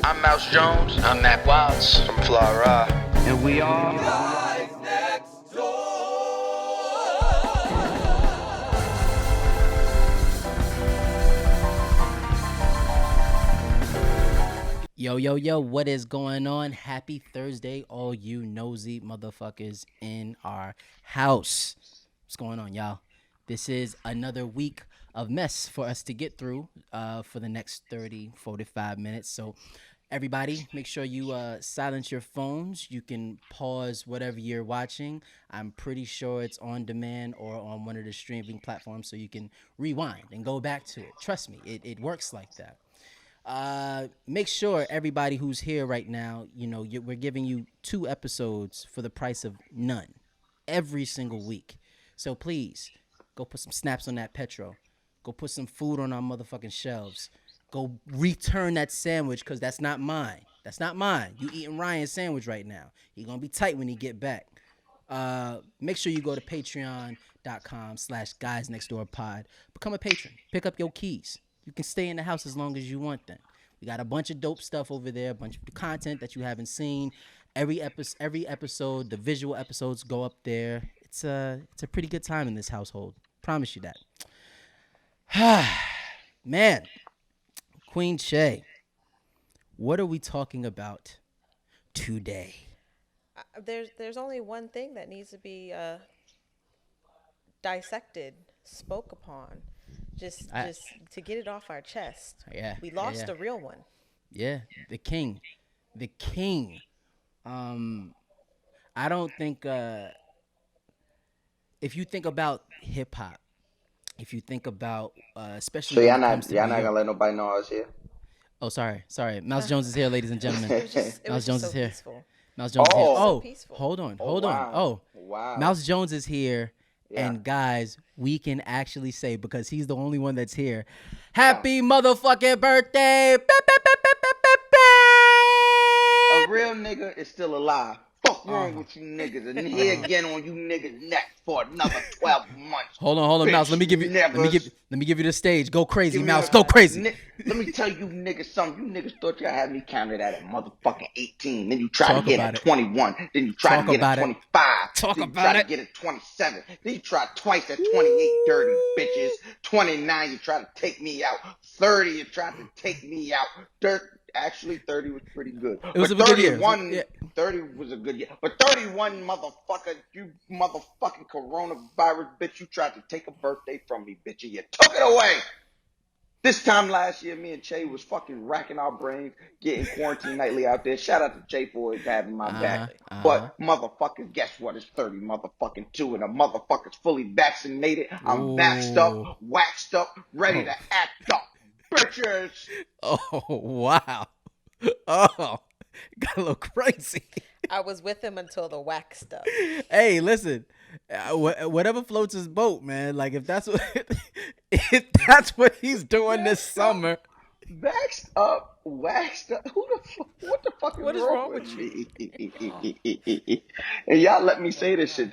I'm Mouse Jones. I'm Mac Watts. I'm Fly And we are Guys Next Door. Yo, what is going on? Happy Thursday, all you nosy motherfuckers in our house. What's going on, y'all? This is another week of mess for us to get through for the next 45 minutes. So, everybody, make sure you silence your phones. You can pause whatever you're watching. I'm pretty sure it's on demand or on one of the streaming platforms, so you can rewind and go back to it. Trust me, it works like that. Make sure everybody who's here right now, we're giving you 2 episodes for the price of none every single week. So please go put some snaps on that petro. Go put some food on our motherfucking shelves. Go return that sandwich because that's not mine. That's not mine. You eating Ryan's sandwich right now. He gonna be tight when he get back. Make sure you go to patreon.com/guysnextdoorpod. Become a patron. Pick up your keys. You can stay in the house as long as you want then. We got a bunch of dope stuff over there, a bunch of content that you haven't seen. Every episode, the visual episodes go up there. It's a pretty good time in this household. Promise you that. Man, Queen Shay, what are we talking about today? There's only one thing that needs to be dissected, spoke upon, just to get it off our chest. Yeah, we lost yeah. a real one. Yeah, the king. I don't think if you think about hip hop, if you think about especially so when y'all it not comes to y'all New not York. gonna let nobody know I was here. Oh, sorry. Mouse Jones is here, ladies and gentlemen. It Mouse was Jones just so is here. peaceful. Mouse Jones is here. Oh. Oh, So peaceful. hold on. Wow. Oh, Wow. Mouse Jones is here. Yeah. And guys, we can actually say, because he's the only one that's here, happy motherfucking birthday! A real nigga is still alive. Fuck wrong with you niggas, and here again on you niggas next for another 12 months. Hold on, Mouse. Let me give you the stage. Go crazy, Give me Mouse. a- Go crazy. Let me tell you niggas something. You niggas thought y'all had me counted at a motherfucking 18. Then you tried Talk to get about a it. 21. Then you tried Talk to get about a it. 25. Talk then you about tried it. to get a 27. Then you tried twice at 28, dirty bitches. 29, you tried to take me out. 30, you tried to take me out. Actually, 30 was pretty good. It was but a good year. 31, 30 was a good year. But 31, motherfucker, you motherfucking coronavirus bitch, you tried to take a birthday from me, bitch, and you took it away. This time last year, me and Che was fucking racking our brains, getting quarantined nightly out there. Shout out to Che for having my back. But motherfuckers, guess what? It's 30 motherfucking 2, and the motherfucker's fully vaccinated. I'm vaxxed up, waxed up, ready to act up. Bitches! Oh, wow. Oh, got a little crazy. I was with him until the wax stuff. Hey, listen, whatever floats his boat, man. Like if that's what he's doing this summer. Vaxxed up, waxed up. What the fuck What is is wrong wrong with with me? And y'all let me say this shit.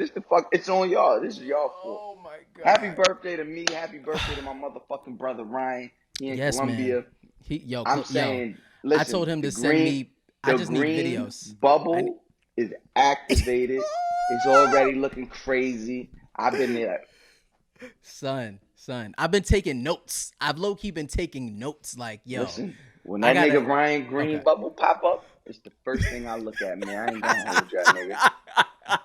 It's on y'all. This is y'all fault. Oh my god. Happy birthday to me. Happy birthday to my motherfucking brother Ryan. He in Colombia. Man. I'm saying, listen, I told him to send me. I just need green videos. Bubble is activated. It's already looking crazy. I've been there. Son, I've been taking notes. I've low key been taking notes. Like, yo, Listen, when that nigga Ryan Green Bubble pop up, it's the first thing I look at, man. I ain't gonna hold y'all niggas.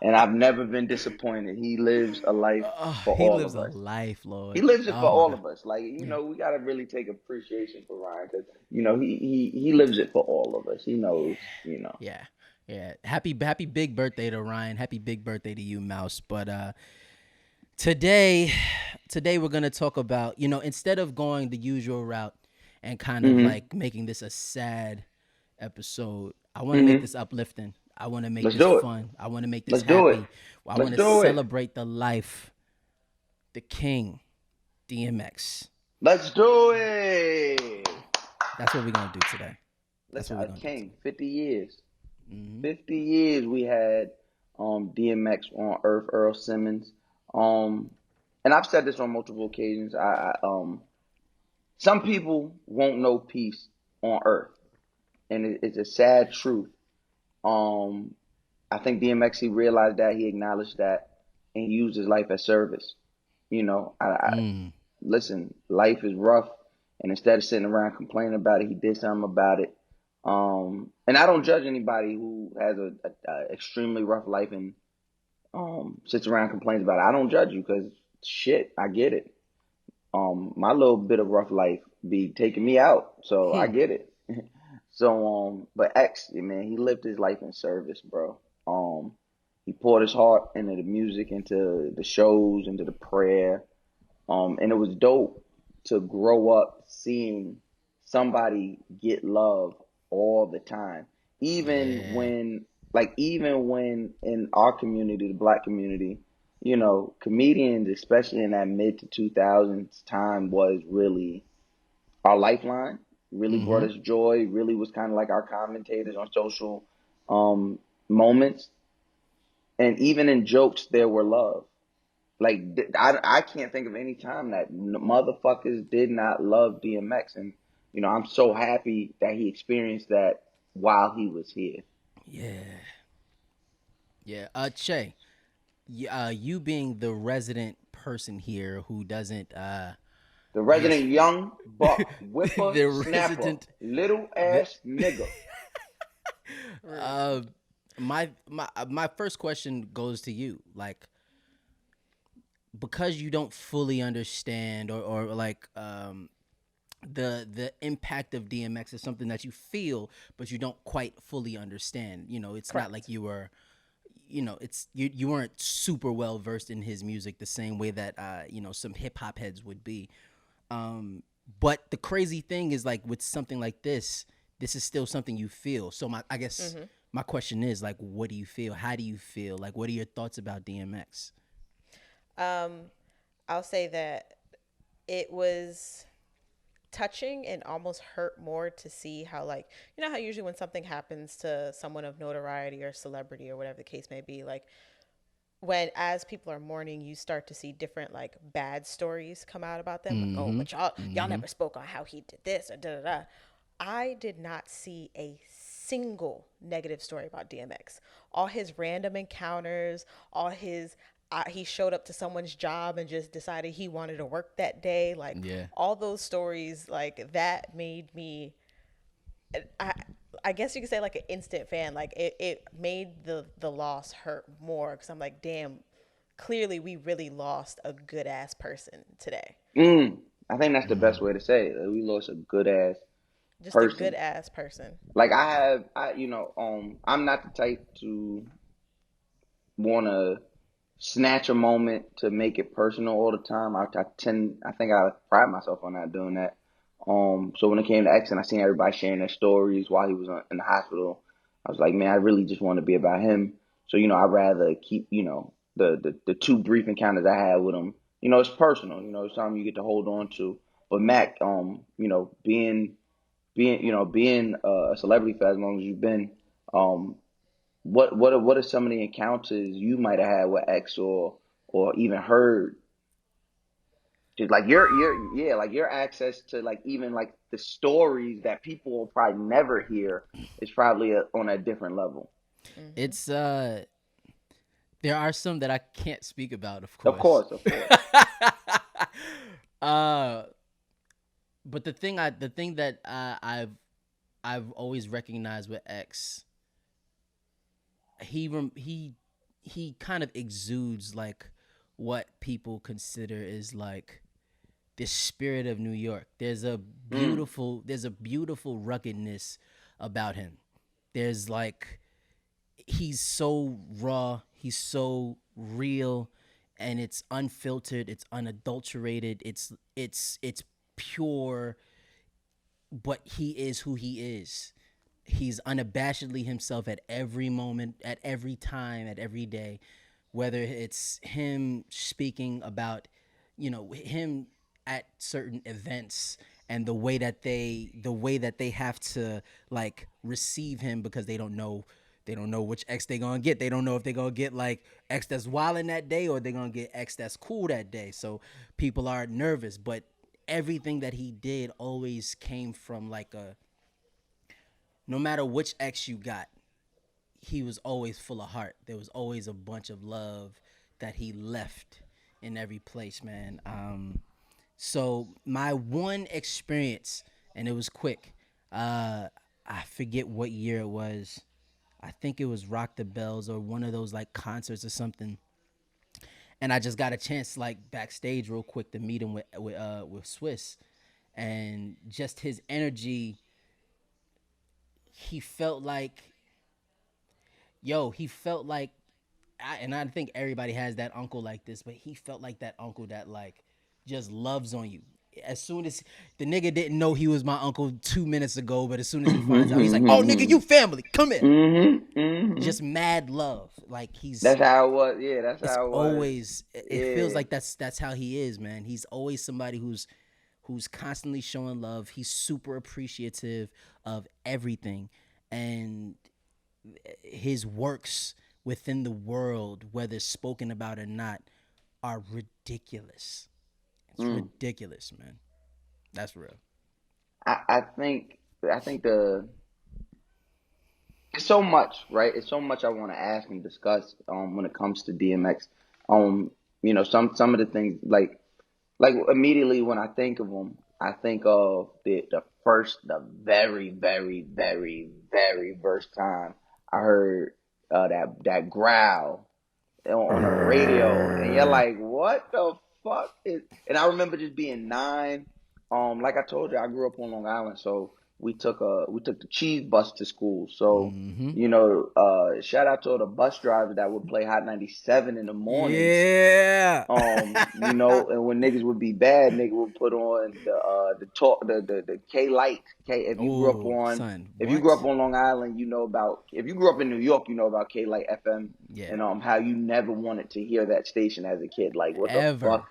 And I've never been disappointed. He lives a life for all of us. He lives a life, Lord. He lives it for all of us. Like, you know, we gotta really take appreciation for Ryan because, you know, he lives it for all of us. He knows, you know. Yeah. Happy big birthday to Ryan. Happy big birthday to you, Mouse. But today we're gonna talk about, instead of going the usual route and kind of like making this a sad episode, I want to make this uplifting. I want to make this fun. I want to make this happy. I want to celebrate the life, the king, DMX. Let's do it. That's what we're gonna do today. That's what we're gonna do. 50 years. 50 years we had DMX on Earth, Earl Simmons. And I've said this on multiple occasions. Some people won't know peace on Earth. and it's a sad truth. Um, I think DMX, he realized that, he acknowledged that, and he used his life as service. I Mm. listen, life is rough, and instead of sitting around complaining about it, he did something about it. And I don't judge anybody who has a extremely rough life and sits around and complains about it. I don't judge you because shit, I get it. My little bit of rough life be taking me out, so I get it. So but X, yeah, man, he lived his life in service, bro. He poured his heart into the music, into the shows, into the prayer. And it was dope to grow up seeing somebody get love all the time. Even Yeah. when, even when in our community, the black community, comedians, especially in that mid to 2000s time, was really our lifeline, really brought Mm-hmm. us joy, really was kind of like our commentators on social um, moments. And even in jokes, there were love. Like I can't think of any time that motherfuckers did not love DMX, and I'm so happy that he experienced that while he was here. Yeah. Yeah. Che, you being the resident person here who doesn't, The I guess, resident young buck, whipper, the snapper, resident, little the, ass nigga. Rude. uh, my first question goes to you, like, because you don't fully understand, or like, the impact of DMX is something that you feel, but you don't quite fully understand. It's not like Correct. you were, it's you weren't super well versed in his music the same way that some hip hop heads would be. Um, but the crazy thing is, like, with something like this is still something you feel. So I guess Mm-hmm. my question is, like, what do you feel? How do you feel? Like, what are your thoughts about DMX? Um, I'll say that it was touching and almost hurt more to see how, like, how usually when something happens to someone of notoriety or celebrity or whatever the case may be, like, when as people are mourning, you start to see different like bad stories come out about them, like, oh, Mm-hmm. but y'all Mm-hmm. never spoke on how he did this or da da da. I did not see a single negative story about DMX. All his random encounters, all his he showed up to someone's job and just decided he wanted to work that day, like Yeah. all those stories, like that made me, I I guess you could say, like, an instant fan. Like, it made the loss hurt more because I'm like, damn, clearly we really lost a good ass person today. Mm, I think that's the Mm-hmm. best way to say it. We lost a good ass Just a good person. ass person. Like I'm not the type to want to snatch a moment to make it personal all the time. I think I pride myself on not doing that. So when it came to X and I seen everybody sharing their stories while he was in the hospital, I was like, man, I really just want to be about him. So I'd rather keep the two brief encounters I had with him. It's personal. It's something you get to hold on to. But Mac, being a celebrity for as long as you've been, um, what are some of the encounters you might have had with X, or even heard? Just like your access to, like, even like the stories that people will probably never hear is probably on a different level. Hmm. It's there are some that I can't speak about, of Of course. course, of course. uh but the thing that I've always recognized with X, he kind of exudes like what people consider is like the spirit of New York. Mm, There's a beautiful ruggedness about him. There's like, he's so raw, he's so real, and it's unfiltered, it's unadulterated, it's pure, but he is who he is. He's unabashedly himself at every moment, at every time, at every day. Whether it's him speaking about, him at certain events, and the way that they have to, like, receive him, because they don't know which X they gonna get. They don't know if they gonna get like X that's wilding that day, or they gonna get X that's cool that day. So people are nervous, but everything that he did always came from like no matter which ex you got, he was always full of heart. There was always a bunch of love that he left in every place, man. So my one experience, and it was quick. I forget what year it was. I think it was Rock the Bells or one of those like concerts or something. And I just got a chance like backstage real quick to meet him with Swiss, and just his energy. He felt like, he felt like, and I think everybody has that uncle like this, but he felt like that uncle that like just loves on you. As soon as the nigga didn't know he was my uncle 2 minutes ago, but as soon as he finds out, he's like, "Oh, nigga, you family, come here." Just mad love. Like That's how it was. Yeah, that's it's how it was. always. It feels Yeah. like that's how he is, man. He's always somebody who's constantly showing love. He's super appreciative of everything, and his works within the world, whether spoken about or not, are ridiculous. It's ridiculous, man. That's real. I think the it's so much, right? It's so much I want to ask and discuss when it comes to DMX. Um, some of the things like immediately when I think of him, I think of the very, very, very, very first time I heard that growl on the radio, and you're like, what the fuck is? And I remember just being 9. Like I told you, I grew up on Long Island, so we took the cheese bus to school. So shout out to all the bus drivers that would play Hot 97 in the mornings. Yeah. And when niggas would be bad, nigga would put on the talk the K Light. Oh, son, If you grew up what? on Long Island, you know about if you grew up in New York, you know about K Light FM Yeah. and how you never wanted to hear that station as a kid. Like, what the Ever, fuck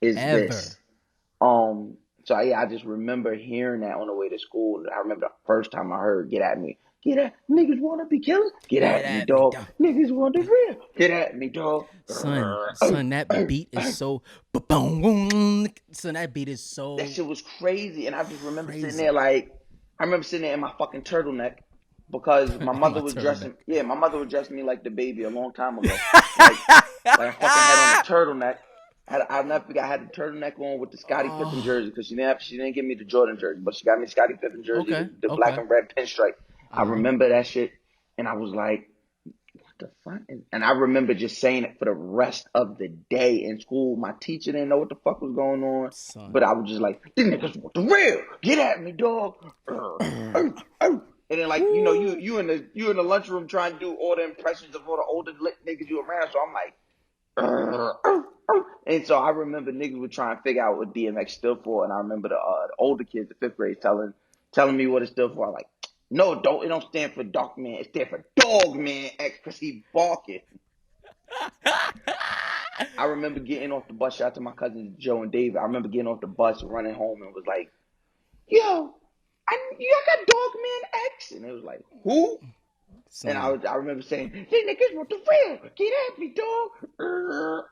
is ever. this? So yeah, I just remember hearing that on the way to school. I remember the first time I heard "Get at me." Get at niggas wanna be killers. Get Get at me, at me, dog. dog. Niggas want the real. Get at me, dog. Son, that beat is so. Son, that beat is That so shit was crazy, and I just remember sitting there crazy. like, I remember sitting there in my fucking turtleneck because my On my mother was turtleneck. dressing. Yeah, my mother was dressing me like the baby a long time ago. Like, like I fucking had on a turtleneck. I'll never forget. I had the turtleneck on with the Scottie Pippen Oh, jersey because she didn't give me the Jordan jersey, but she got me Scottie Pippen jersey, okay, the black okay. and red pinstripe. I Uh huh. remember that shit, and I was like, the fuck? And I remember just saying it for the rest of the day in school. My teacher didn't know what the fuck was going on, but Son. I was just like, "These niggas want the real. Get at me, dog." And then like Woo. you in the lunchroom trying to do all the impressions of all the older lit niggas you around. So I'm like, and so I remember niggas were trying to figure out what DMX stood for, and I remember the older kids, the fifth grade, telling me what it stood for. I'm like, no, don't it don't stand for Dark Man. It stands for Dog Man X because he barking. I remember getting off the bus. Shout out to my cousins Joe and David. I remember getting off the bus, running home, and was like, "Yo, I got Dog Man X," and it was like, "Who?" And Son. I remember saying, "These niggas want the real. Get at me, dog."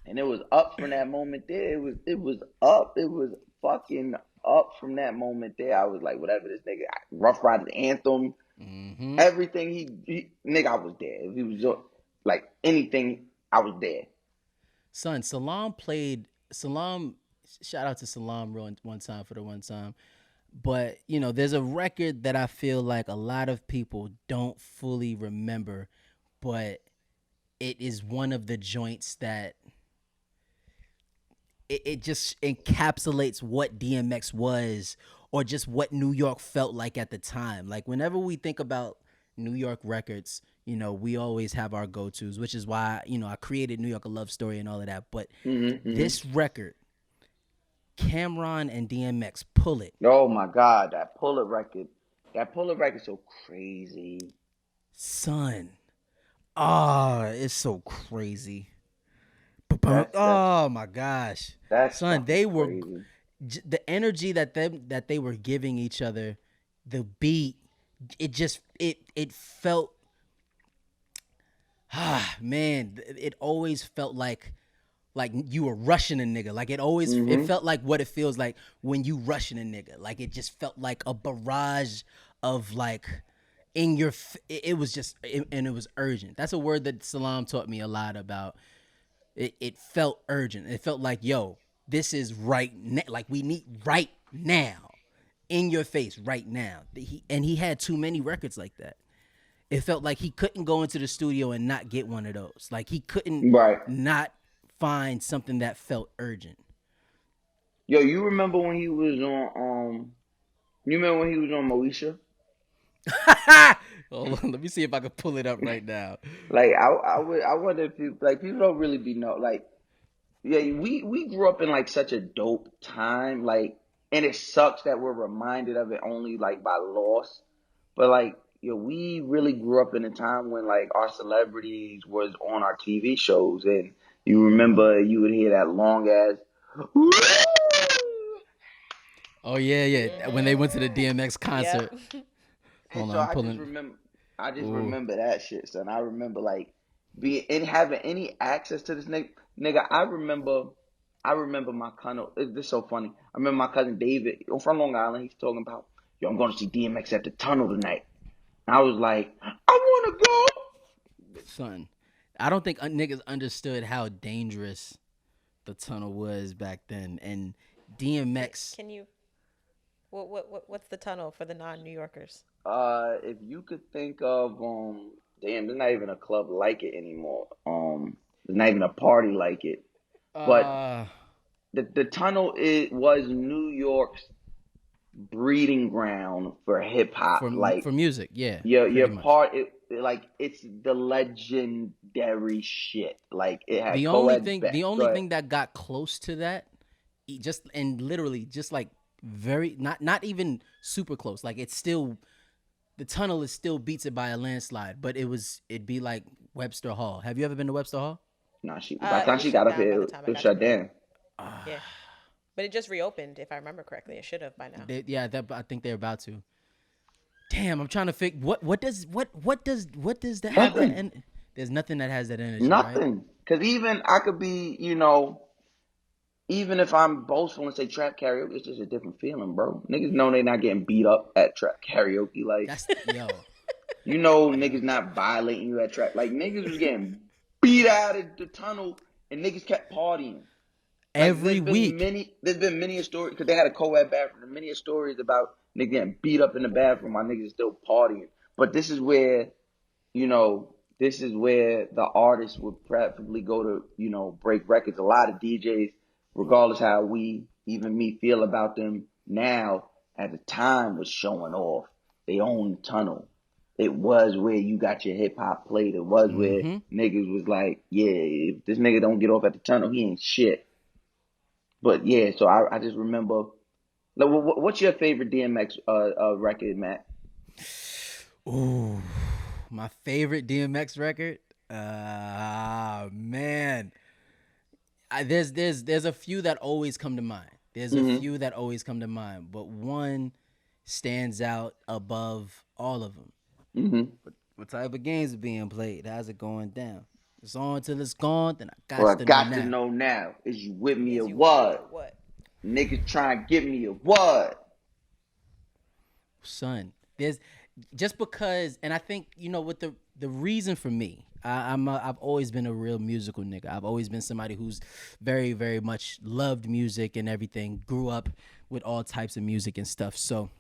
And it was up from that moment there. It was up. It was fucking up from that moment there. I was like, whatever this nigga, Rough Riders anthem, Mm-hmm. everything nigga, I was there. If he was like anything, I was there. Son, Salam. Shout out to Salam one time for the one time. But there's a record that I feel like a lot of people don't fully remember, but it is one of the joints that it just encapsulates what DMX was, or just what New York felt like at the time. Like whenever we think about New York records, we always have our go-tos, which is why, I created New York a Love Story and all of that. But Hmm. this record, Cameron and DMX, Pull It. Oh my God, that Pull It record, so crazy. Son. Ah, it's so crazy. That's Oh my gosh. that's Son, fucking they were crazy. the energy that they were giving each other, the beat, it just it felt, man, it always felt like like you were rushing a nigga. Like it Mm-hmm. felt like what it feels like when you rushing a nigga. Like it just felt like a barrage of like in your. It was just and it was urgent. That's a word that Salam taught me a lot about. It felt urgent. It felt like yo, this is right now. Like we need right now, in your face right now. He had too many records like that. It felt like he couldn't go into the studio and not get one of those. Like he couldn't Right. not find something that felt urgent. Yo, you remember when he was on you remember when he was on Moesha? Hold on, let me see if I can pull it up right now. Like I wonder if people like people don't really be know like yeah, we grew up in like such a dope time, like and it sucks that we're reminded of it only like by loss. But like, yo, we really grew up in a time when like our celebrities was on our TV shows, and you remember you would hear that long ass. Oh yeah, yeah. When they went to the DMX Yep. concert. And Hold on, so I'm pulling. I just Ooh, remember that shit, son. I remember like being and having any access to this nigga. I remember my cousin. This is so funny. I remember my cousin David from Long Island. He's talking about, yo, I'm going to see DMX at the Tunnel tonight. And I was like, I want to go. son. I don't think niggas understood how dangerous the tunnel was back then, and DMX. Can you? What's the tunnel for the non-New Yorkers? If you could think of damn, there's not even a club like it anymore. There's not even a party like it. But Uh, the tunnel it was New York's breeding ground for hip hop. Like for music, yeah, your pretty much. part like it's the legendary shit. Like it had The only co-ed thing, back. the Go only ahead. thing that got close to that, just and literally just like very not even super close. Like it's still the tunnel is still beats it by a landslide, but it'd be like Webster Hall. Have you ever been to Webster Hall? Nah, she by the It time was she shut got up down by here, the it time I was got to shut go. down. Yeah, but it just reopened, if I remember correctly. It should have by now. Yeah, that I think they're about to. Damn, I'm trying to figure what does that have that Nothing. and there's nothing that has that energy, right? Nothing. Cause even I could be, even if I'm boastful and say trap karaoke, it's just a different feeling, bro. Niggas know they not getting beat up at trap karaoke. Like, That's yo, yo. niggas not violating you at trap. Like, niggas was getting beat out of the tunnel and niggas kept partying. Like, Every week. there's been many a story, because they had a co-ed bathroom, there's many a stories about niggas getting beat up in the bathroom while niggas still partying. But this is where the artist would preferably go to, break records. A lot of DJs, regardless how even me, feel about them now, at the time was showing off. They owned the tunnel. It was where you got your hip hop played. It was where Mm-hmm. niggas was like, yeah, if this nigga don't get off at the tunnel, he ain't shit. But yeah, so I just remember. Like, what's your favorite DMX record, Matt? Ooh, my favorite DMX record. Man, there's a few that always come to mind. There's a Mm-hmm. few that always come to mind, but one stands out above all of them. Mm-hmm. What type of games are being played? How's it going down? It's on till it's gone. Then I got Well, I to know got to now, know now. Is you with me Is or you with me what? or what? Niggas try and give me a what? son. There's just because, and I think what the reason for me. I've always been a real musical nigga. I've always been somebody who's very very much loved music and everything. Grew up with all types of music and stuff. So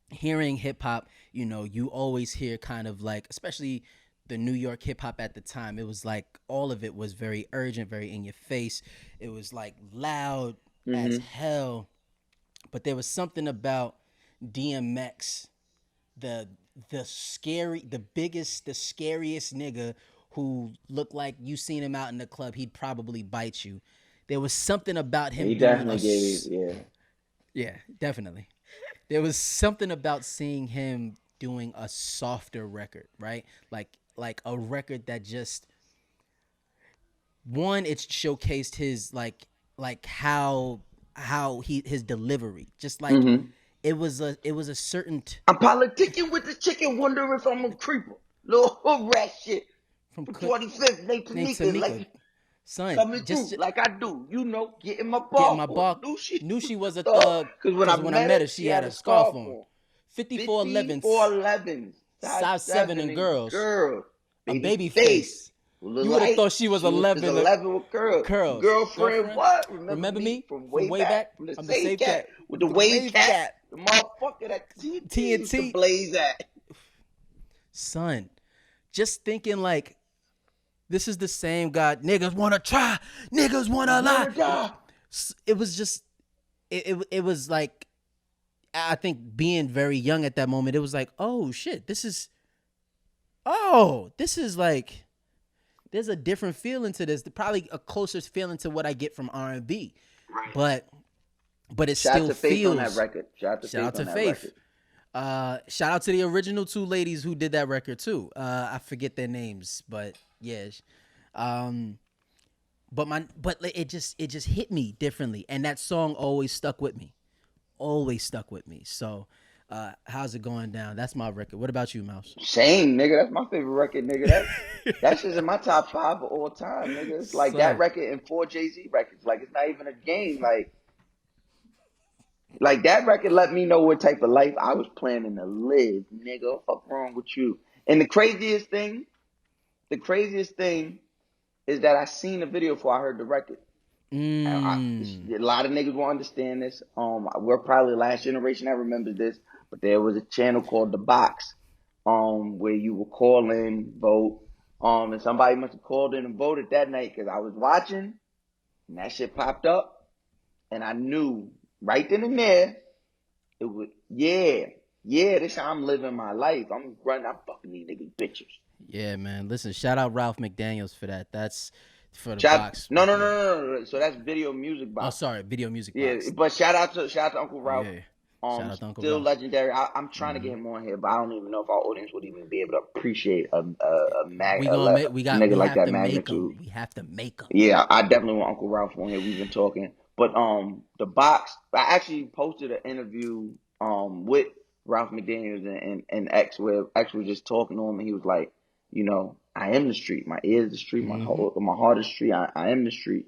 hearing hip hop, you always hear kind of like, especially the New York hip hop at the time, it was like all of it was very urgent, very in your face. It was like loud as Mm-hmm. hell. But there was something about DMX, the the scariest nigga who looked like you seen him out in the club, he'd probably bite you. There was something about him He doing definitely gave it, yeah. yeah, definitely. There was something about seeing him doing a softer record, right? Like a record that just one, it showcased his like how he his delivery. Just like Mm-hmm. it was a certain I'm politicking with the chicken, wonder if I'm a creeper. Little hood rat shit. from For 25th, Nate named Tanika, Tamika. like, son. coming through Just like I do. You know, getting my getting bark my on. bark. Knew Knew she she was was a a thug. thug Because when I because when I met met her, her, she she had had a a scarf scarf on. on. 5411s, 5411s, size size 7 7 and and girls, girl, a baby baby face. face. You Little would have height, thought she was she was 11 11 with curls. girlfriend. Girlfriend, What? Remember remember me me from from way way back back? from the I'm the safe safe cat cat with the with the wave wave cap, cat. the motherfucker that TT used to TNT, blaze at. son. Just thinking like this is the same God. Niggas wanna try, niggas wanna lie. Wanna die? It was just it was like I think being very young at that moment, it was like, oh shit, this is like there's a different feeling to this. Probably a closer feeling to what I get from R&B, Right. but it Shout out still to Faith on that feels. record. Shout out to Shout Faith out on to that Faith. record. Shout out to the original two ladies who did that record too. I forget their names, but yeah. Um, but it just hit me differently, and that song always stuck with me. Always stuck with me. So, how's it going down? That's my record. What about you, Mouse? Same, nigga. That's my favorite record, nigga. That's just in my top 5 of all time, nigga. It's like that Son, record and 4 Jay-Z records. Like, it's not even a game. Like that record let me know what type of life I was planning to live, nigga. What wrong with you? And the craziest thing is that I seen the video before I heard the record. A lot of niggas will understand this. We're probably the last generation that remembers this, but there was a channel called The Box, where you would call in, vote, and somebody must have called in and voted that night because I was watching, and that shit popped up, and I knew right then and there it was this how I'm living my life. I'm fucking these niggas bitches. yeah, man. Listen, shout out Ralph McDaniels for that. That's for the Shout box. no no no Yeah. no no. So that's Video Music Oh, Box. sorry, video music Yeah, box. but shout out to Uncle Ralph. Yeah. Shout out to Uncle Still Ralph. legendary. I'm trying to get him on here, but I don't even know if our audience would even be able to appreciate We got nigga we like have that to make magnitude. them. We have to make them. Yeah, I definitely want Uncle Ralph on here. We've been talking, but the box. I actually posted an interview with Ralph McDaniels and X, where X was just talking to him, and he was like, I am the street. My ear is the street. My heart is the street. I am the street.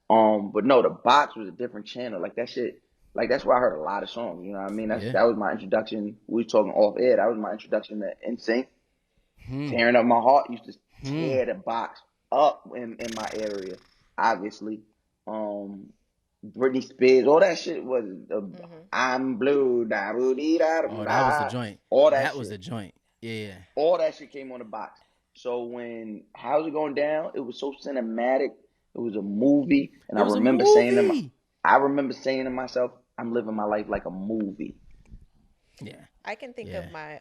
But no, the box was a different channel. Like that shit. Like that's where I heard a lot of songs. You know what I mean? Yeah. That was my introduction. We were talking off air. That was my introduction to NSYNC. Tearing Up My Heart used to tear the box up in my area. Obviously, Britney Spears, all that shit was. I'm blue, da boo dee da Oh, da. that was the joint. All that That shit. was the joint. Yeah. All that shit came on the box. So when How's It Going Down, it was so cinematic. It was a movie, and It was a movie. I remember saying to myself, I'm living my life like a movie. Yeah. I can think of my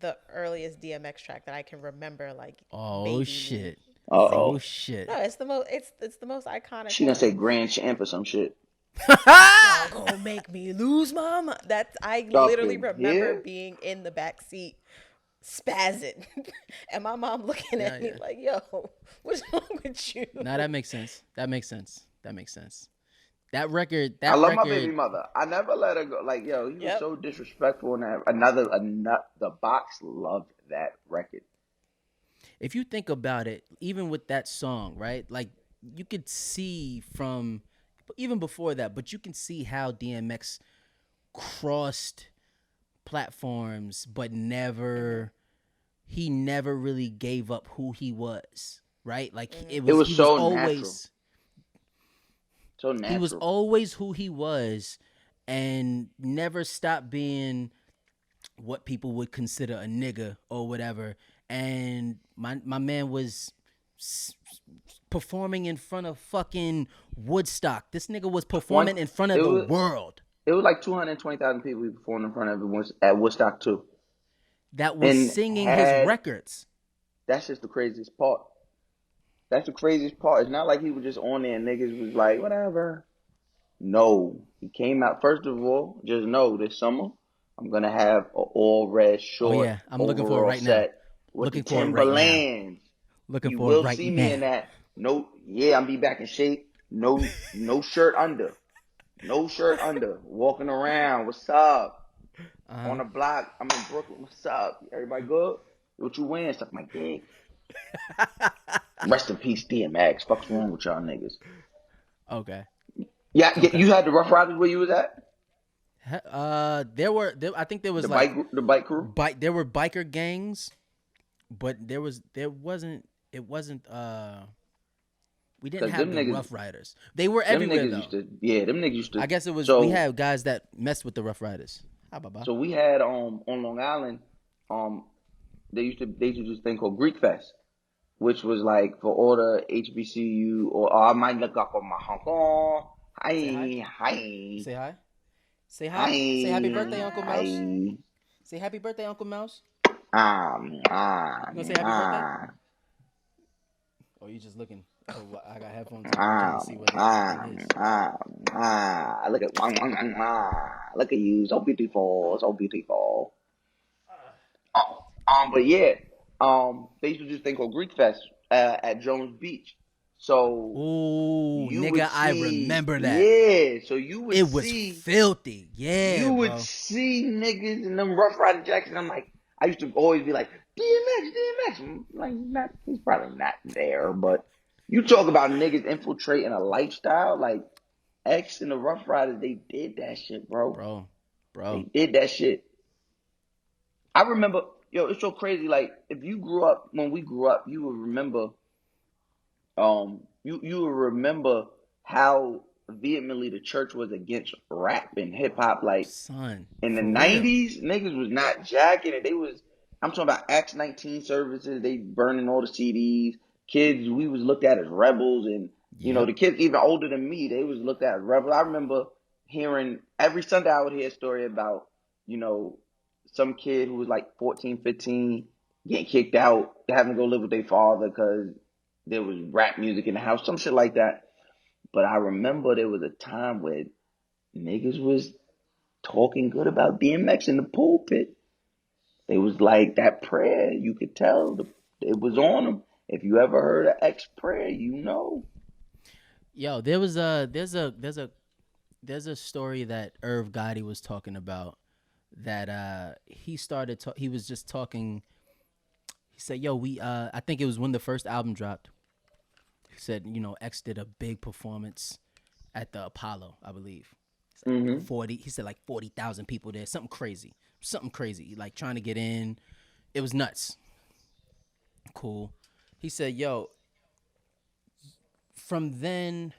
the earliest DMX track that I can remember, like Oh Baby Me. shit. Uh-oh. Oh shit. No, it's the most it's the most iconic. She gonna one. say Grand Champ or some shit. Y'all gonna make me lose my mind. That I literally Fucking remember yeah. being in the back seat spazzing and my mom looking at me like, yo, what's wrong with you? Nah, that makes sense. That makes sense. That record. I love my baby mother. I never let her go. Like, yo, he was Yep. so disrespectful. And the box loved that record. If you think about it, even with that song, right? Like you could see from even before that, but you can see how DMX crossed platforms, but he never really gave up who he was, right? Like It was he so was always natural. So natural. he was always who he was, and never stopped being what people would consider a nigga or whatever. And my man was performing in front of fucking Woodstock. This nigga was performing in front of the world. It was like 220,000 people he performed in front of at Woodstock too. That was And singing his records. That's just the craziest part. That's the craziest part. It's not like he was just on there and niggas was like, whatever. No. He came out, first of all, just know this summer, I'm going to have an all red short. Oh, yeah. I'm looking for it right now. With Looking the for it right now. Timberlands. Looking You for will it right see now. me in that. No, yeah, I'm be back in shape. No shirt under. No shirt under. Walking around. What's up? On the block. I'm in Brooklyn. What's up? Everybody good? What you wearing? Suck my dick. Rest in peace, DMX. Fuck's wrong with y'all niggas? Okay. Yeah, Okay. you had the Rough Riders where you was at? I think there was The like the bike crew. there were biker gangs, but it wasn't we didn't Cause have them the niggas, Rough Riders. They were everywhere though. them niggas used to. I guess it was we So had guys that messed with the Rough Riders. How about? so we had on Long Island, um they used to do this thing called Greek Fest, which was like for all the HBCU or I might look up on my Hong Kong. Say hi. Hi. Say hi. Say hi. Say happy birthday, Uncle Hi. Mouse. Hi. Say happy birthday, Uncle Mouse. Um, You gonna say happy birthday? Or you just looking? Oh, I got headphones on. I'm trying to see what the thing is. Look at look at you, so beautiful, so beautiful. But yeah, they used to do this thing called Greek Fest at Jones Beach. So Ooh, you would nigga, I see, remember that. yeah. So you would It was see, filthy. Yeah, you would bro. see niggas in them Rough Rider jackets. I'm like, I used to always be like, DMX, DMX. I'm like, not, he's probably not there, but you talk about niggas infiltrating a lifestyle like X and the Rough Riders. They did that shit, bro. They Bro. did that shit. I remember, yo, it's so crazy. Like, if you grew up when we grew up, you would remember, you would remember how vehemently the church was against rap and hip hop. Like Son, in the for real. '90s, niggas was not jacking it. They was, I'm talking about Acts 19 services. They burning all the CDs. Kids, we was looked at as rebels, and Yep. the kids even older than me, they was looked at as rebels. I remember hearing every Sunday I would hear a story about, you know, some kid who was like 14, 15, getting kicked out, having to go live with their father because there was rap music in the house, some shit like that. But I remember there was a time where niggas was talking good about DMX in the pulpit. It was like that prayer. You could tell it was on them. If you ever heard an X prayer, you know. Yo, there's a story that Irv Gotti was talking about that he was just talking. He said, "Yo, we I think it was when the first album dropped. He said, X did a big performance at the Apollo, I believe. It's like Mm-hmm. 40. He said like 40,000 people there. Something crazy. Like trying to get in. It was nuts. Cool. He said, "Yo, from then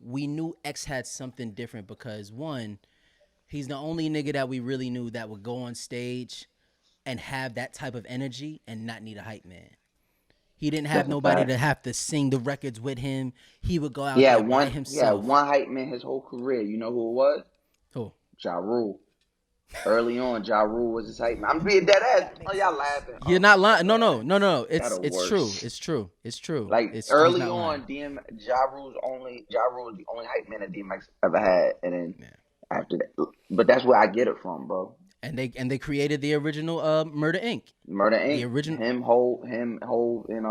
we knew X had something different because one, he's the only nigga that we really knew that would go on stage and have that type of energy and not need a hype man. He didn't have That's a nobody to fact. have to sing the records with him. He would go He out had there by one. He had himself. one hype man his whole career. You know who it was? Oh, Ja Rule. Early on, Ja Rule was his hype man. I'm being dead ass. That Oh, makes y'all sense. laughing? you're Oh not my lying. No, god, no, no, no. y'all the It's true. worst. It's true. It's true. Like He's early not lying. on, Ja Rule was the only hype man that DMX ever had, and then Yeah. after that, but that's where I get it from, bro. And they created the original Murder Inc. Murder The Inc. original. Hove, and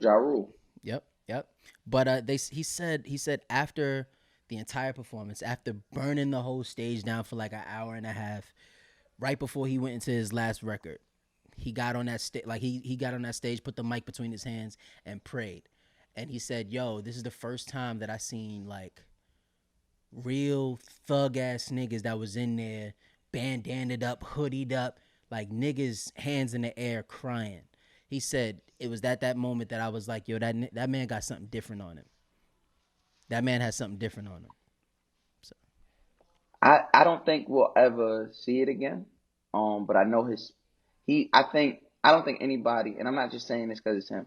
Ja Rule. Yep. But he said after the entire performance, after burning the whole stage down for like an hour and a half, right before he went into his last record, he got on that stage. Like he got on that stage, put the mic between his hands, and prayed. And he said, "Yo, this is the first time that I seen like real thug ass niggas that was in there, bandanaed up, hoodied up, like niggas hands in the air crying." He said it was at that moment that I was like, "Yo, that man got something different on him. That man has something different on him." So I don't think we'll ever see it again. But I know I don't think anybody, and I'm not just saying this because it's him,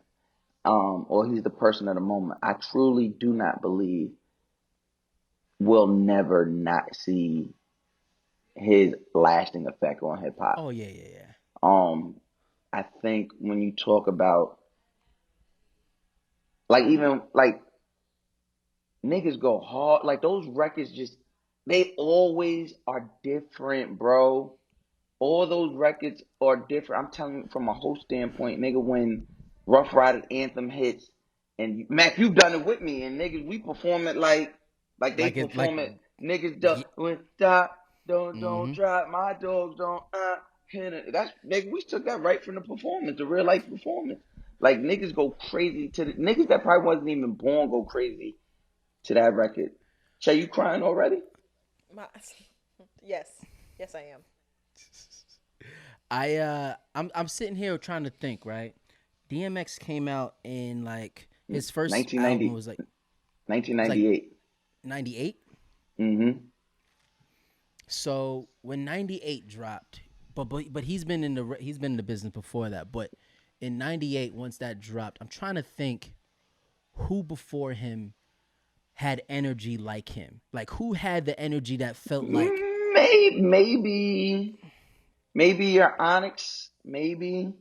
or he's the person of the moment. I truly do not believe we'll never not see his lasting effect on hip hop. oh yeah. Um, I think when you talk about like even like niggas go hard, like those records just they always are different, bro. All those records are different. I'm telling you from a whole standpoint, nigga, when Rough Riders anthem hits, and Mac, you've done it with me, and niggas, we perform it like they Like it like perform it. Niggas ye- when stop, don't mm-hmm. drop, my dogs don't hit it. That's nigga, we took that right from the performance, the real life performance. Like niggas go crazy to the niggas that probably wasn't even born go crazy to that record. Shay, you crying already? My, yes, yes, I am. I'm sitting here trying to think, right? DMX came out in like his first album 1990, was like 1998. 98. Mm-hmm. So when 98 dropped, but he's been in the business before that. But in 98, once that dropped, I'm trying to think who before him had energy like him. Like who had the energy that felt like Maybe your Onyx. Maybe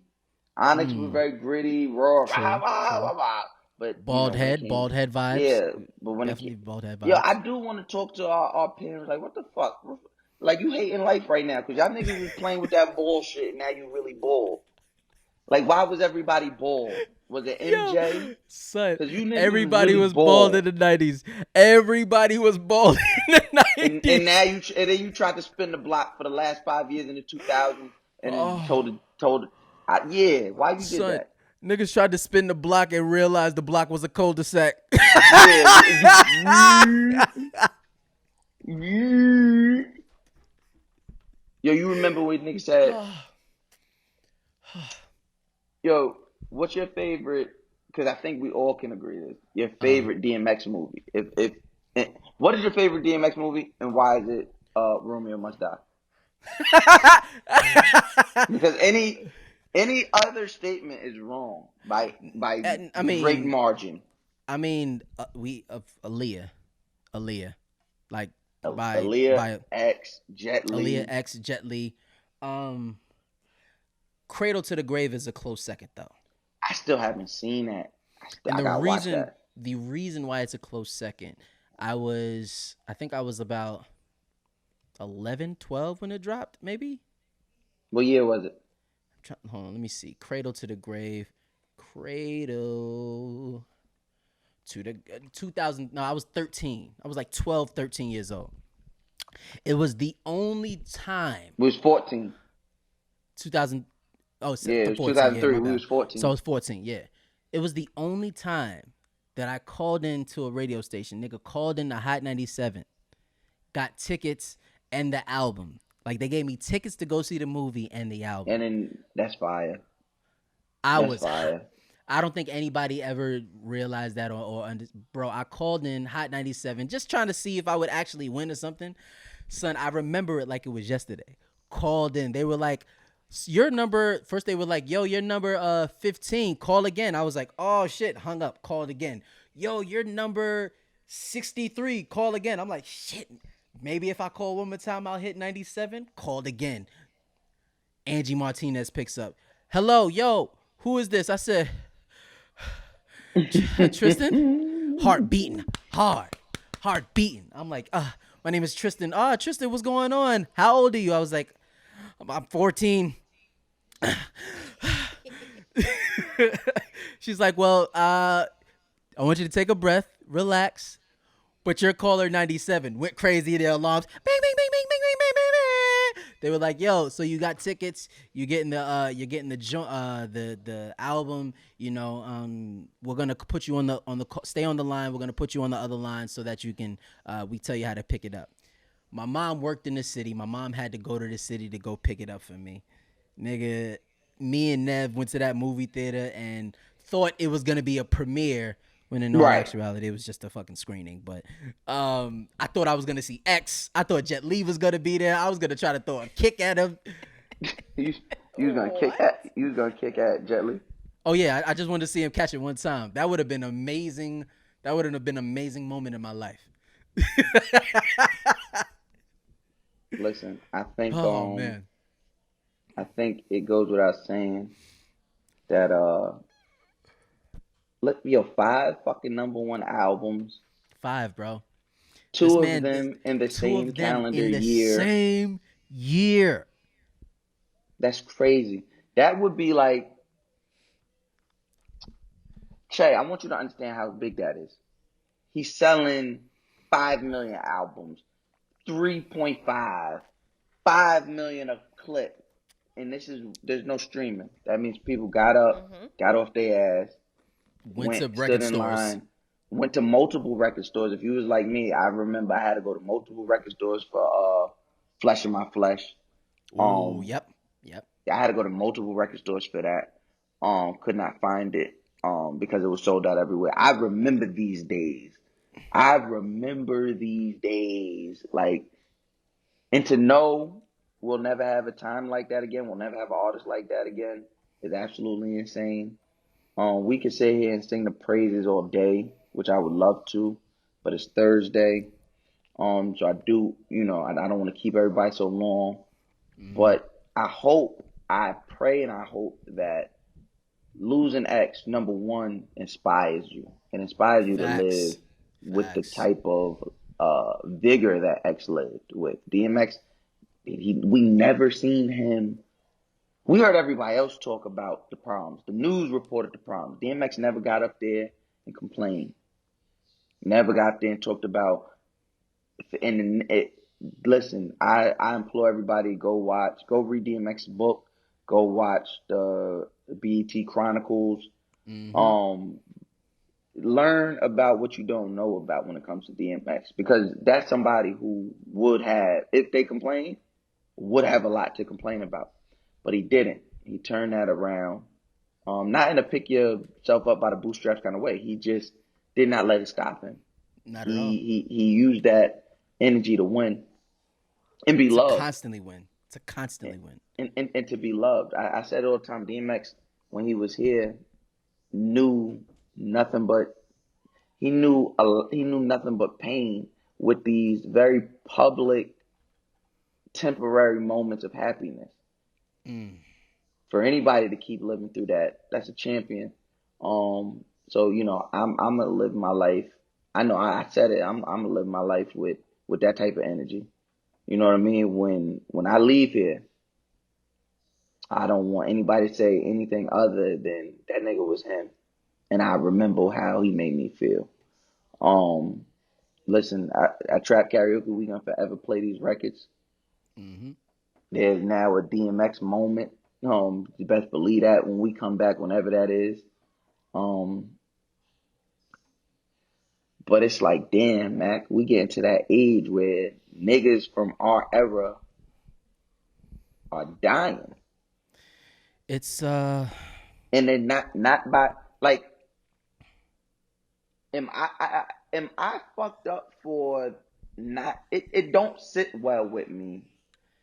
Onyx was very gritty, raw, rah, true, rah, true. rah, rah. But you know when it came, Bald head vibes. yeah. But when it came, Definitely bald head yo, I vibes. do want to talk to our parents. Like, what the fuck? Like, you hating life right now because y'all niggas was playing with that bullshit. And now you really bald. Like, why was everybody bald? Was it Yo, MJ? son, Because you niggas was everybody really was bald in bald. the 90s. Everybody was bald in the And now 90s. and then you tried to spin the block for the last 5 years in the 2000s, and then Oh, yeah, why you did son. that? Niggas tried to spin the block and realized the block was a cul-de-sac. Yeah, yo, you remember when niggas said, "Yo, what's your favorite?" Because I think we all can agree this. Your favorite DMX movie. What is your favorite DMX movie, and why is it Romeo Must Die? Because any other statement is wrong by And, great margin. we of Aaliyah, like Aaliyah by X Jet Aaliyah Li. X Jet Li. Um, Cradle to the Grave is a close second though, I still haven't seen that. and I gotta watch that. the reason why it's a close second, I think I was about 11, 12 when it dropped, maybe. What year was it? Hold on, let me see. Cradle to the Grave, Cradle to the 2000. No, I was 13. I was like 12, 13 years old. It was the only time We was 14. 2000. Oh, Yeah, it the was 14. Yeah, 2003. my We bad. was So I 14. was 14. Yeah, it was the only time that I called into a radio station. Nigga called in the Hot 97, got tickets and the album. Like they gave me tickets to go see the movie and the album. And then that's fire. I That's was. fire. I don't think anybody ever realized that bro. I called in Hot 97 just trying to see if I would actually win or something. Son, I remember it like it was yesterday. Called in. They were like, your number, first they were like, yo, your number 15, call again. I was like, oh shit, hung up, called again. Yo, your number 63, call again. I'm like, shit, maybe if I call one more time, I'll hit 97. Called again. Angie Martinez picks up. Hello, yo, who is this? I said, Tristan. Heart beating hard, heart beating. I'm like, my name is Tristan. Tristan, what's going on? How old are you? I was like, I'm 14. She's like, well, I want you to take a breath, relax. But your caller 97 went crazy. The alarms, bing, bing, bing, bing, bing, bing, bing, bing, bing. They were like, yo, so you got tickets? You're getting the album. You know, we're gonna put you on the stay on the line. We're gonna put you on the other line so that you can we tell you how to pick it up. My mom worked in the city. My mom had to go to the city to go pick it up for me. Nigga, me and Nev went to that movie theater and thought it was gonna be a premiere when in all Right. actuality it was just a fucking screening. But I thought I was gonna see X. I thought Jet Li was gonna be there. I was gonna try to throw a kick at him. You, you was gonna kick at Jet Li. Oh yeah, I just wanted to see him catch it one time. That would have been amazing. That would have been an amazing moment in my life. Listen, I think Oh man. I think it goes without saying that look, yo, 5 fucking #1 albums, 5, bro. This two of man, them in the two same of them calendar in the year. same year. That's crazy. That would be like, Che, I want you to understand how big that is. He's selling 5 million albums, 3.5, 5 million a clip. and there's no streaming. That means people got up, Mm-hmm. got off their ass, Went to stood record in stores. line, went to multiple record stores. If you was like me, I remember I had to go to multiple record stores for Flesh of My Flesh. Ooh, Um, yep, yep. I had to go to multiple record stores for that. Could not find it because it was sold out everywhere. I remember these days. I remember these days. Like, and to know we'll never have a time like that again, we'll never have an artist like that again is absolutely insane. We could sit here and sing the praises all day, which I would love to, but it's Thursday. So I do, I don't want to keep everybody so long, Mm-hmm. but I pray and I hope that losing X, number one, inspires you. It inspires you to live Facts, with the facts. type of vigor that X lived with. DMX, we never seen him. We heard everybody else talk about the problems. The news reported the problems. DMX never got up there and complained. Never got there and talked about. And listen, I implore everybody go read DMX's book, go watch the BET Chronicles. Mm-hmm. Um, Learn about what you don't know about when it comes to DMX because that's somebody who would have, if they complain, would have a lot to complain about, but he didn't. He turned that around. Not in a pick yourself up by the bootstraps kind of way. He just did not let it stop him. Not at all. He used that energy to win and be To loved constantly win. To constantly win. and to be loved. I said all the time, DMX when he was here knew nothing but he knew nothing but pain with these very public temporary moments of happiness. Mm. For anybody to keep living through that, that's a champion. So I'm gonna live my life. I know I said it. I'm gonna live my life with that type of energy. You know what I mean? When I leave here, I don't want anybody to say anything other than that nigga was him, and I remember how he made me feel. Um, Listen, I trap karaoke. We gonna forever play these records. Mm-hmm. There's now a DMX moment. You best believe that when we come back, whenever that is. Um, but it's like, damn, Mac, we getting to that age where niggas from our era are dying, It's and they're not by like, am I fucked up for not? It don't sit well with me.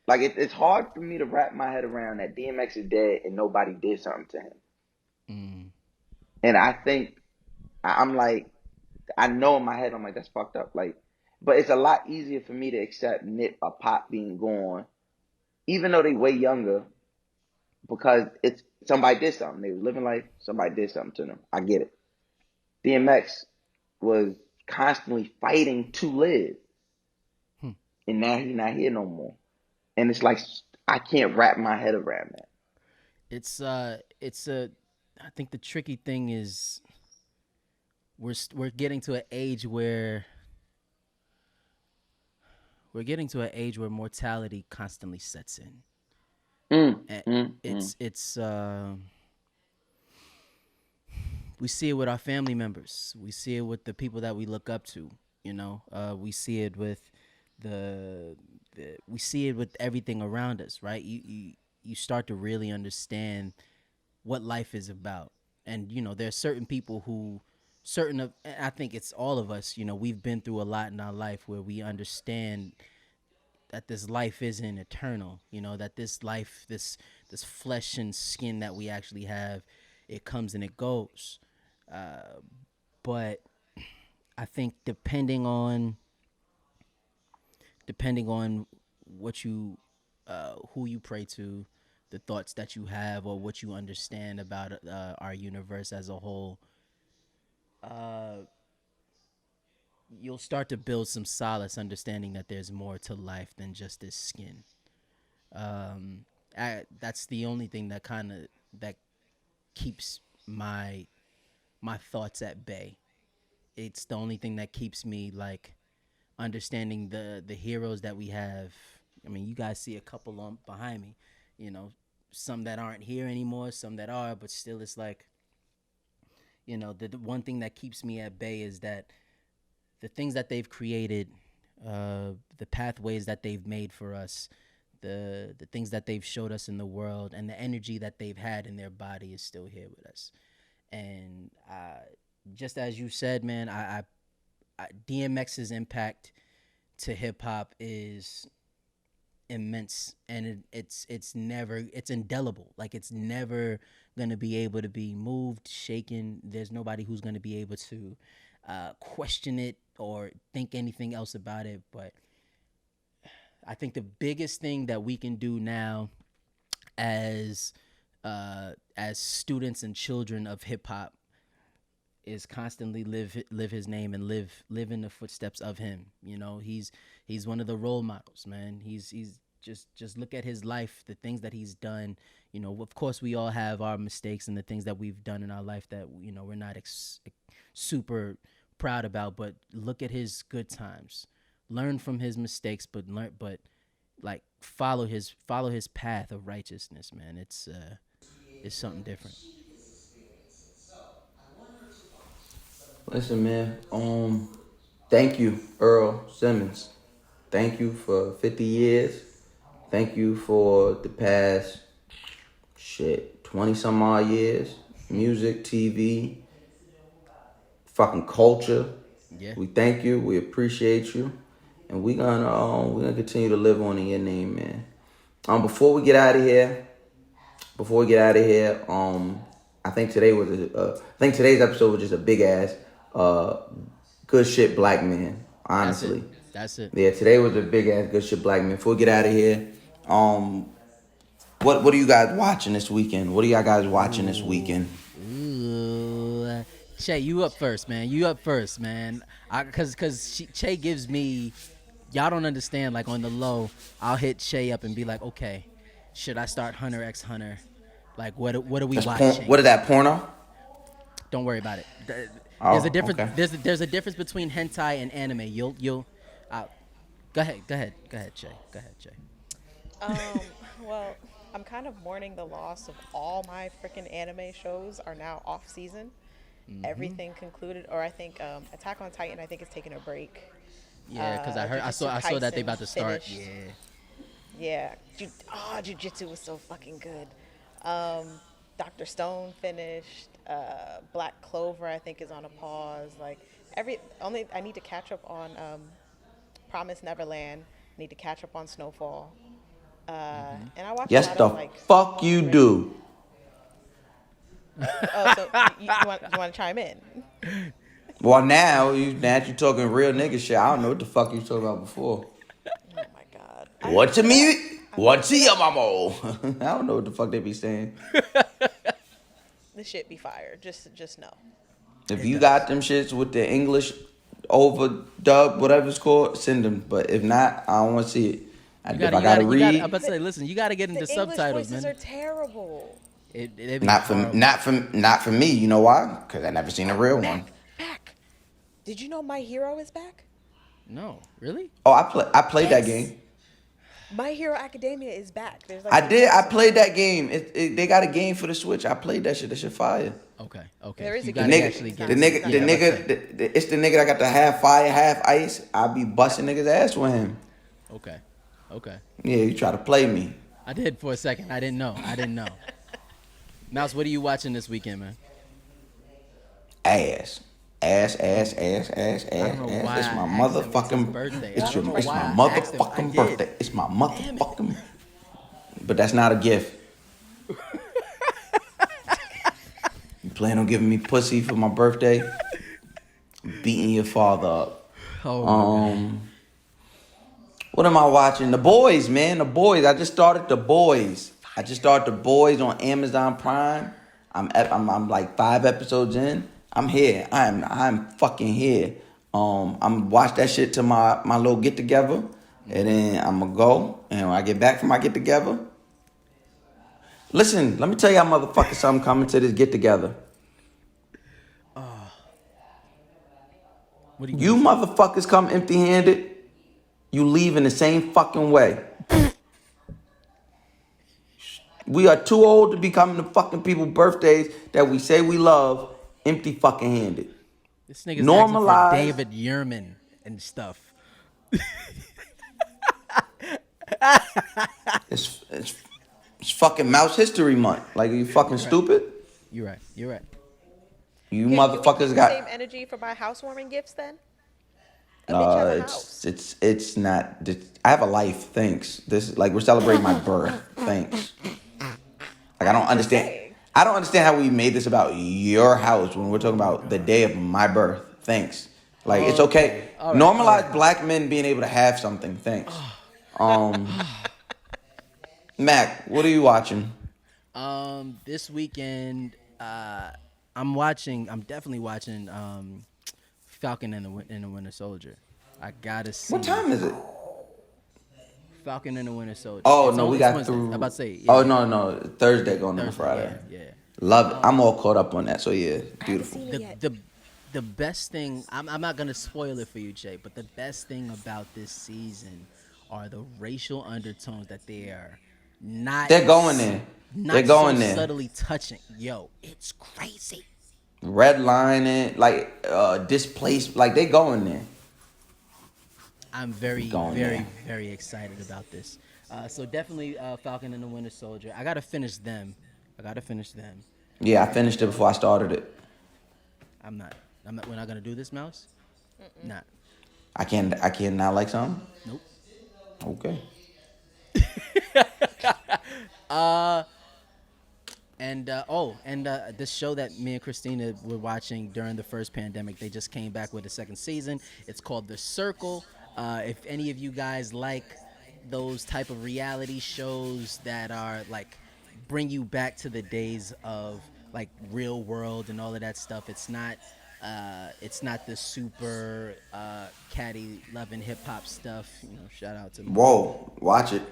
Like it's hard for me to wrap my head around that DMX is dead and nobody did something to him. mm, And I think I'm like, I know in my head I'm like that's fucked up. Like, but it's a lot easier for me to accept Nip or Pop being gone, even though they way younger, because it's somebody did something. They was living life. Somebody did something to them. I get it. DMX was constantly fighting to live, hmm. and now he's not here no more. And it's like I can't wrap my head around that. It's a. I think the tricky thing is we're getting to an age where mortality constantly sets in. Mm, And mm, mm. it's we see it with our family members. We see it with the people that we look up to. We see it with we see it with everything around us, right? You start to really understand what life is about, and there are certain people who certain of and I think it's all of us. We've been through a lot in our life where we understand that this life isn't eternal. That this life, this flesh and skin that we actually have, it comes and it goes. But I think depending on what you who you pray to, the thoughts that you have, or what you understand about our universe as a whole, you'll start to build some solace, understanding that there's more to life than just this skin. Um, that's the only thing that keeps my thoughts at bay. It's the only thing that keeps me like understanding the heroes that we have. I mean, you guys see a couple on behind me, you know, some that aren't here anymore, some that are, but still, it's like, the one thing that keeps me at bay is that the things that they've created, the pathways that they've made for us, the things that they've showed us in the world, and the energy that they've had in their body is still here with us. And just as you said, man, DMX's impact to hip hop is immense, and it's indelible. Like, it's never gonna be able to be moved, shaken. There's nobody who's gonna be able to question it or think anything else about it. But I think the biggest thing that we can do now as students and children of hip hop is constantly live his name and live in the footsteps of him. He's one of the role models, man. He's just look at his life, the things that he's done. Of course we all have our mistakes and the things that we've done in our life that we're not super proud about, but look at his good times. Learn from his mistakes, but like follow his path of righteousness, man. It's something different. Listen, man. Thank you, Earl Simmons. Thank you for 50 years. Thank you for the past 20 some odd years. Music, TV, fucking culture. Yeah. We thank you. We appreciate you, and we're gonna continue to live on in your name, man. Before we get out of here, I think today's episode was just a big ass good shit black man. Honestly, that's it. Yeah, today was a big ass good shit black man. Before we get out of here, what are you guys watching this weekend? What are y'all guys watching this weekend? Ooh. Che, you up first, man. Cause Che gives me, y'all don't understand. Like, on the low, I'll hit Che up and be like, okay, should I start Hunter x Hunter? Like, what are we watching? What is that, porno? Don't worry about it. Oh, There's a difference. okay. There's a difference between hentai and anime. You'll. Go ahead, Che. Well, I'm kind of mourning the loss of all my freaking anime shows are now off season. Mm-hmm. Everything concluded, or I think Attack on Titan, I think, is taking a break. Yeah, because I saw that they about to start. Finished. Yeah. Jujutsu was so fucking good. Dr. Stone finished. Black Clover, I think, is on a pause. Like, I need to catch up on Promise Neverland. Need to catch up on Snowfall. And I watch Yes, a lot the of, like, fuck you do. Oh, so you want to chime in? Well, now you talking real nigga shit. I don't know what the fuck you talking about before. Oh my god. What's your mama? I don't know what the fuck they be saying. This shit be fire. Just know. If you got them shits with the English overdub, whatever it's called, send them. But if not, I don't want to see it. I'm about to say, listen, you got to get into The subtitles, English voices man. are terrible. They be not horrible. for me. You know why? Because I never seen a real one. Back. Did you know My Hero is back? No, really? Oh, I played that game. My Hero Academia is back. There's like I did. I played that game. They got a game for the Switch. I played that shit. That shit fire. Okay. There is You a gotta game. actually get The it. nigga, it's the nigga that got the half fire, half ice. I be busting niggas ass with him. Okay. Yeah, you try to play me. I did for a second. I didn't know. Mouse, what are you watching this weekend, man? Ass. It's my motherfucking birthday. It's I don't know my why I asked him. motherfucking I did. birthday. It's my motherfucking. But that's not a gift. You plan on giving me pussy for my birthday? Beating your father up. Oh my God. What am I watching? The Boys, man. The Boys. I just started The Boys. On Amazon Prime. I'm like 5 episodes in. I'm here. I'm fucking here. I'm watch that shit to my little get together, and then I'm gonna go. And when I get back from my get together, listen. Let me tell y'all motherfuckers something coming to this get together. What do You motherfuckers come empty handed. You leave in the same fucking way. We are too old to be coming to fucking people's birthdays that we say we love empty fucking handed. This nigga's asking for Normalize. David Yerman and stuff. It's fucking Mouse History Month. Like, are you fucking stupid? You're right. You're right. You Yeah, you motherfuckers the got. same energy for my housewarming gifts then? A bitch have a house. It's not. I have a life. Thanks. This is like we're celebrating my birth. Thanks. Like I don't understand. saying. I don't understand how we made this about your house when we're talking about the day of my birth. Thanks. Like it's okay. All right, Normalize black men being able to have something. Thanks. Mac, what are you watching? This weekend, I'm definitely watching Falcon and the Winter Soldier. I gotta see. What time is it? Falcon and the Winter Soldier. Oh It's no, on- we it's got Wednesday. through. I'm about to say. Yeah, Oh no, Thursday going on Thursday, Friday. Yeah. Love it. I'm all caught up on that. So yeah, beautiful. seen it yet. The best thing, I'm not gonna spoil it for you, Jay, but the best thing about this season are the racial undertones that they are not. They're going there. Not They're going so there. subtly touching. Yo, it's crazy. Redlining, like displaced, like they going there. I'm very, Going very, there. very excited about this. So definitely Falcon and the Winter Soldier. I gotta finish them. Yeah, I finished it before I started it. I'm not. We're not gonna do this, Mouse. Not. I can't not like something. Nope. Okay. This show that me and Christina were watching during the first pandemic, they just came back with a second season. It's called The Circle. If any of you guys like those type of reality shows that are like bring you back to the days of like Real World and all of that stuff, it's not the super catty loving hip hop stuff. Shout out to Whoa, watch it.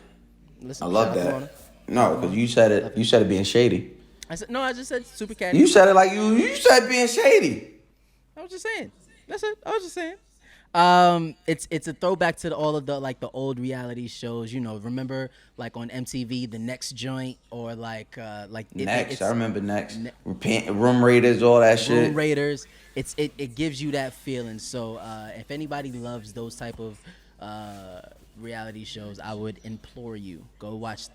Listen, I love shout out to that. Mona. No, because you said it. You said it being shady. I just said super catty. You said it like you said being shady. I was just saying. That's it. I was just saying. It's a throwback to all of the old reality shows. Remember like on MTV, the Next Joint, or like Next, I remember Next. Room Raiders, all that shit. Room Raiders. It gives you that feeling. So if anybody loves those type of reality shows, I would implore you, go watch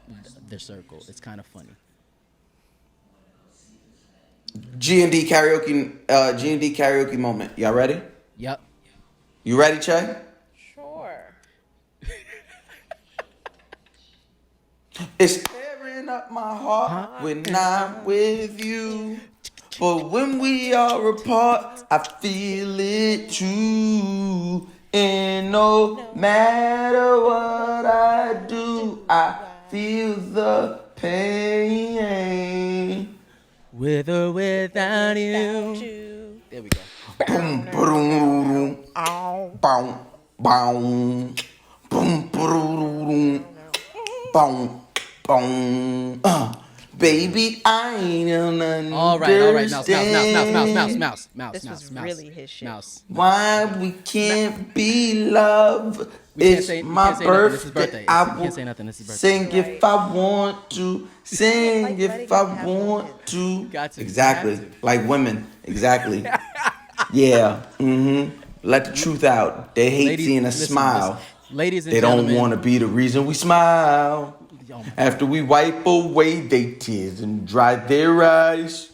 The Circle. It's kind of funny. G&D karaoke moment. Y'all ready? Yep. You ready, Che? Sure. It's tearing up my heart when I'm with you. But when we are apart, I feel it too. And no matter what I do, I feel the pain. With or without you. You. There we go. Boom, boom, boom, boom, boom, boom, boom, boom. Baby, I don't understand. All right. Mouse. This was really his shit. Mouse. Why we can't be loved? We can't It's say- we my can't say nothing. This is birthday. birthday. I We can't will say nothing. This is birthday. sing if I want to. Sing Like if letting I him have want moments. to. Got to. Exactly. Got to. Like women. Exactly. Yeah. Let the truth out. They hate Ladies- seeing us listen, smile. Ladies and They gentlemen. don't want to be the reason we smile. Yo. After we wipe away their tears and dry their eyes.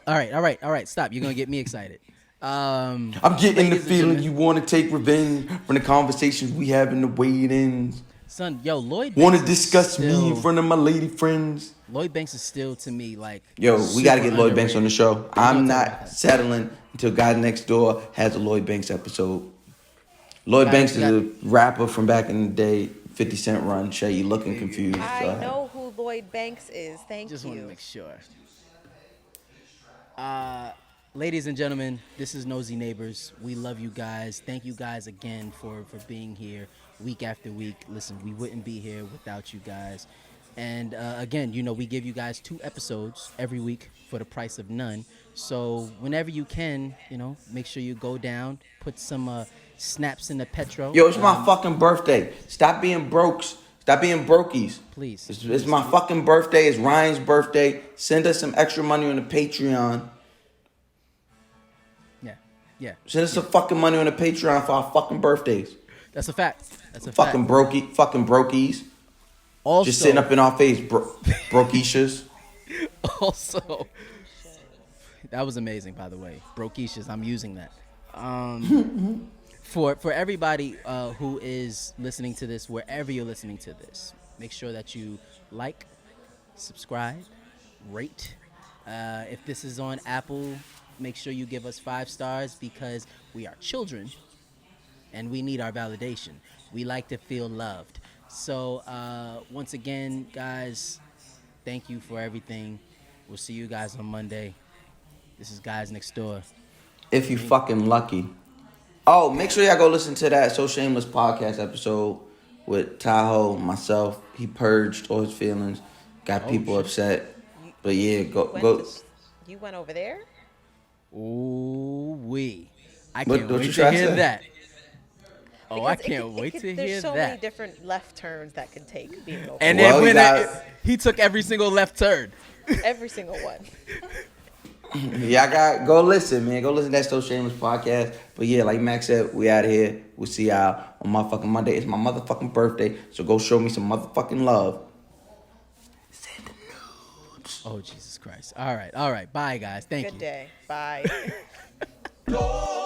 All right. Stop. You're gonna get me excited. I'm getting the Ladies and feeling gentlemen. you want to take revenge from the conversations we have in the wait-ins. Son, yo, Lloyd. Want to Banks is discuss me in still- front of my lady friends. Lloyd Banks is still to me like. Yo, we got to super get Lloyd Banks on the underrated. show. We're I'm gonna talk about not that. settling until God Next Door has a Lloyd Banks episode. Lloyd Got it, Banks is got a it. rapper from back in the day. 50 Cent run. Shay, you looking confused. I so- know who Lloyd Banks is. Thank Just you. want to make sure. Ladies and gentlemen, this is Nosy Neighbors. We love you guys. Thank you guys again for being here week after week. Listen, we wouldn't be here without you guys. And again, we give you guys 2 episodes every week for the price of none. So whenever you can, make sure you go down, put some snaps in the petro. Yo, it's my fucking birthday. Stop being broke. Stop being brokies. Please. It's my fucking birthday. It's Ryan's birthday. Send us some extra money on the Patreon. Yeah. Send us some fucking money on the Patreon for our fucking birthdays. That's a fact. Fucking brokies. Also, just sitting up in our face, brokeishas. Also, that was amazing, by the way. Brokeishas, I'm using that. For everybody who is listening to this, wherever you're listening to this, make sure that you like, subscribe, rate. If this is on Apple, make sure you give us 5 stars because we are children and we need our validation. We like to feel loved. So once again, guys, thank you for everything. We'll see you guys on Monday. This is Guys Next Door. If you fucking lucky. Oh, make sure y'all go listen to that So Shameless podcast episode with Tahoe, myself. He purged all his feelings, got people upset. But yeah, go. You went over there? Ooh wee! I What can't you wait to trying to hear say? that. Oh, I Because can't wait to hear there's so that. many different left turns that can take being over And there. Well, then he took every single left turn. Every single one. Y'all go listen, man. Go listen to that So Shameless podcast. But yeah, like Max said, we out of here. We'll see y'all on motherfucking Monday. It's my motherfucking birthday, so go show me some motherfucking love. Send the nudes. Oh, Jesus Christ. All right. Bye, guys. Thank you. Good day. Bye. Door.